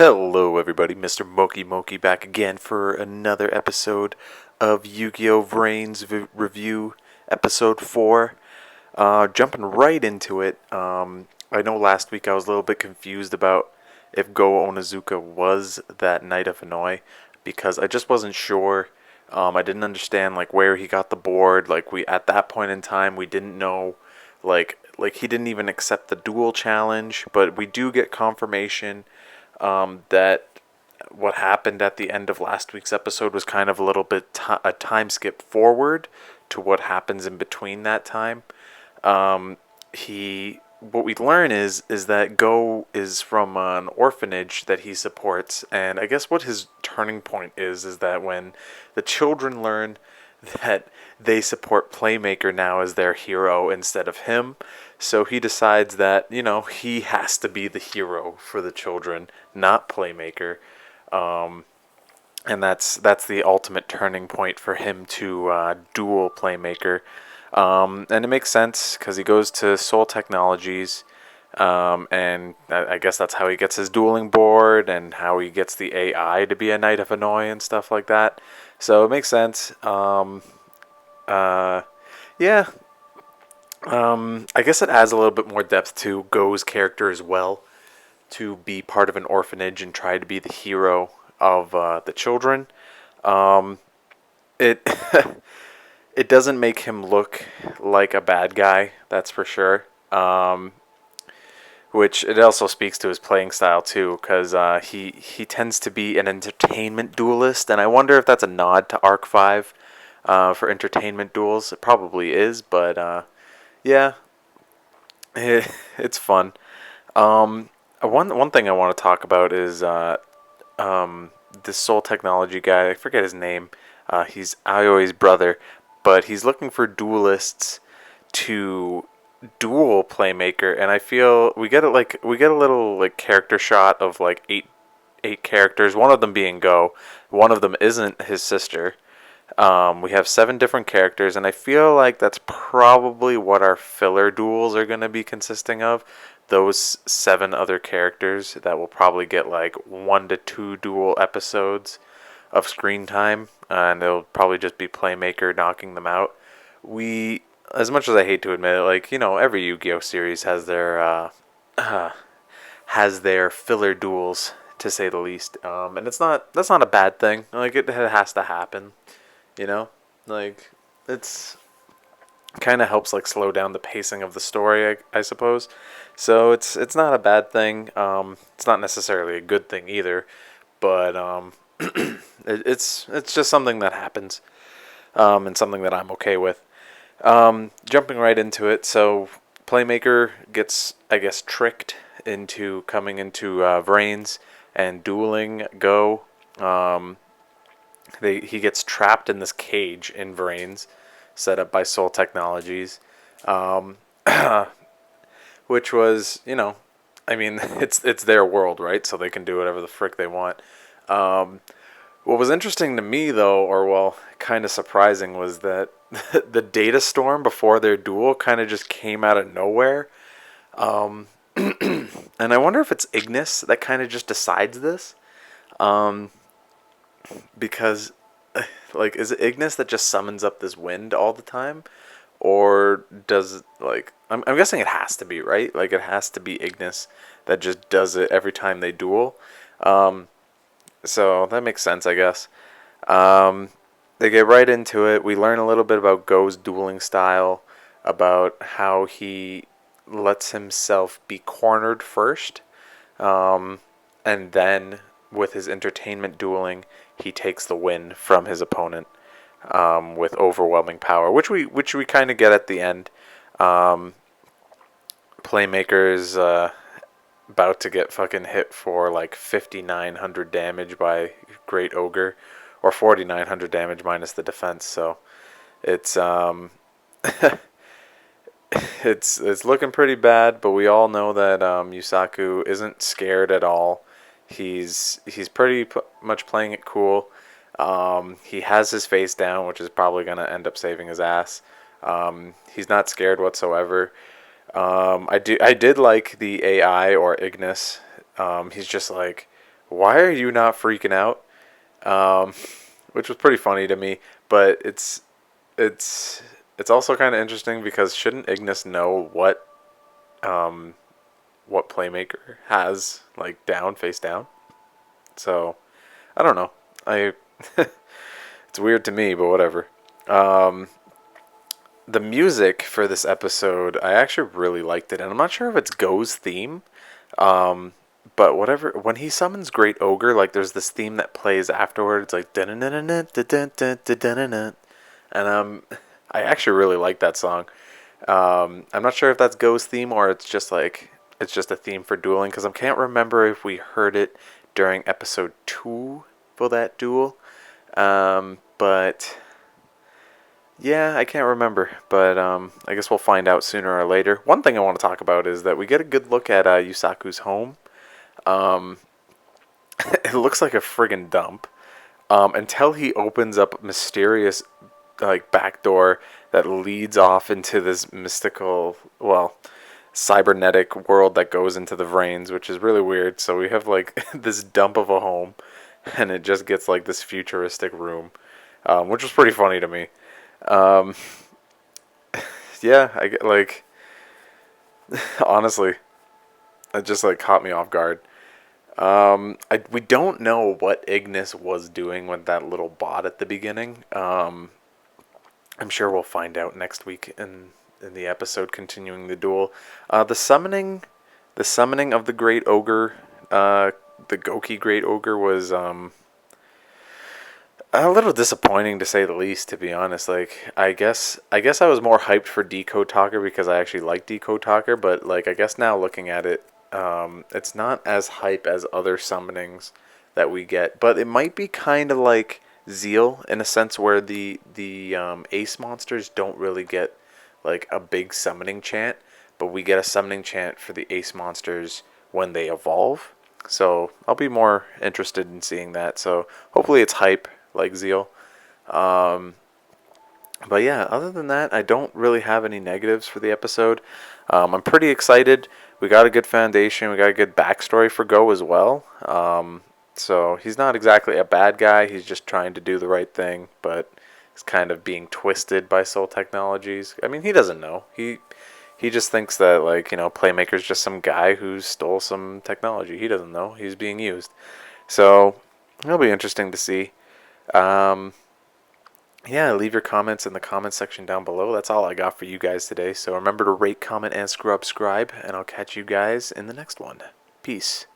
Hello everybody, Mr. Moki Moki back again for another episode of Yu-Gi-Oh! Vrains Review, Episode 4. Jumping right into it, I know last week I was a little bit confused about if Go Onizuka was that Knight of Hanoi, because I just wasn't sure. I didn't understand like where he got the board. Like we at that point in time we didn't know like he didn't even accept the duel challenge, but we do get confirmation that what happened at the end of last week's episode was kind of a little bit a time skip forward to what happens in between that time. He What we learn is that Go is from an orphanage that he supports, and I guess what his turning point is that when the children learn that they support Playmaker now as their hero instead of him. So he decides that, he has to be the hero for the children, not Playmaker. And that's the ultimate turning point for him to duel Playmaker. And it makes sense because he goes to Soul Technologies, and I guess that's how he gets his dueling board and how he gets the AI to be a Knight of Hanoi and stuff like that. So it makes sense. Yeah. I guess it adds a little bit more depth to Go's character as well, to be part of an orphanage and try to be the hero of the children. It it doesn't make him look like a bad guy, that's for sure. Which it also speaks to his playing style too, because he tends to be an entertainment duelist, and I wonder if that's a nod to Arc 5 for entertainment duels. It probably is, but yeah, it's fun. One thing I want to talk about is this Soul Technology guy. I forget his name. He's Aoi's brother, but he's looking for duelists to duel Playmaker, and I feel we get a little like character shot of like eight characters. One of them being Go. One of them isn't his sister. We have 7 different characters, and I feel like that's probably what our filler duels are going to be consisting of. Those 7 other characters that will probably get like 1 to 2 duel episodes of screen time, and it'll probably just be Playmaker knocking them out. As much as I hate to admit it, like, every Yu-Gi-Oh series has their filler duels, to say the least. And that's not a bad thing. Like, it has to happen. Like, it's kind of helps like slow down the pacing of the story, I suppose. So it's not a bad thing. It's not necessarily a good thing either, but it's just something that happens, and something that I'm okay with. Jumping right into it, so Playmaker gets, I guess, tricked into coming into Vrains and dueling Go. He gets trapped in this cage in Vrains, set up by Soul Technologies, which was, I mean, it's their world, right? So they can do whatever the frick they want. What was interesting to me, though, or well, kind of surprising, was that the data storm before their duel kind of just came out of nowhere. And I wonder if it's Ignis that kind of just decides this. Because, like, is it Ignis that just summons up this wind all the time? Or does, like, I'm guessing it has to be, right? Like, it has to be Ignis that just does it every time they duel. So that makes sense, I guess. They get right into it. We learn a little bit about Go's dueling style, about how he lets himself be cornered first, and then with his entertainment dueling, he takes the win from his opponent with overwhelming power, which we kind of get at the end. Playmaker is about to get fucking hit for like 5,900 damage by Great Ogre, or 4,900 damage minus the defense. So it's it's looking pretty bad, but we all know that Yusaku isn't scared at all. He's pretty much playing it cool. He has his face down, which is probably going to end up saving his ass. He's not scared whatsoever. I did like the AI or Ignis. He's just like, why are you not freaking out? Um, which was pretty funny to me. But it's it's also kind of interesting because shouldn't Ignis know um, what Playmaker has like down face down? So I don't know. I it's weird to me, but whatever. Um, the music for this episode, I actually really liked it, and I'm not sure if it's Go's theme. Um, but whatever, when he summons Great Ogre, like there's this theme that plays afterward. It's like and I actually really like that song. I'm not sure if that's Go's theme or it's just a theme for dueling because I can't remember if we heard it during episode 2 for that duel. But yeah, I can't remember, but I guess we'll find out sooner or later. One thing I want to talk about is that we get a good look at Yusaku's home. Um, it looks like a friggin' dump until he opens up a mysterious like back door that leads off into this mystical, well, cybernetic world that goes into the Vrains, which is really weird. So we have like this dump of a home, and it just gets like this futuristic room, which was pretty funny to me. Um, yeah, I get like honestly, it just like caught me off guard. We don't know what Ignis was doing with that little bot at the beginning. I'm sure we'll find out next week in the episode continuing the duel. The summoning of the Great Ogre, the Goki Great Ogre was a little disappointing to say the least. To be honest, like I guess I was more hyped for Decode Talker because I actually like Decode Talker, but like I guess now looking at it, it's not as hype as other summonings that we get, but it might be kind of like Zeal in a sense where the ace monsters don't really get like a big summoning chant, but we get a summoning chant for the ace monsters when they evolve. So I'll be more interested in seeing that. So hopefully it's hype like Zeal. Um, but yeah, other than that, I don't really have any negatives for the episode. I'm pretty excited. We got a good foundation. We got a good backstory for Go as well. So he's not exactly a bad guy. He's just trying to do the right thing, but he's kind of being twisted by Soul Technologies. I mean, he doesn't know. He just thinks that like Playmaker's just some guy who stole some technology. He doesn't know. He's being used. So it'll be interesting to see. Um, yeah, leave your comments in the comment section down below. That's all I got for you guys today. So remember to rate, comment, and SCRUB-Scribe, and I'll catch you guys in the next one. Peace.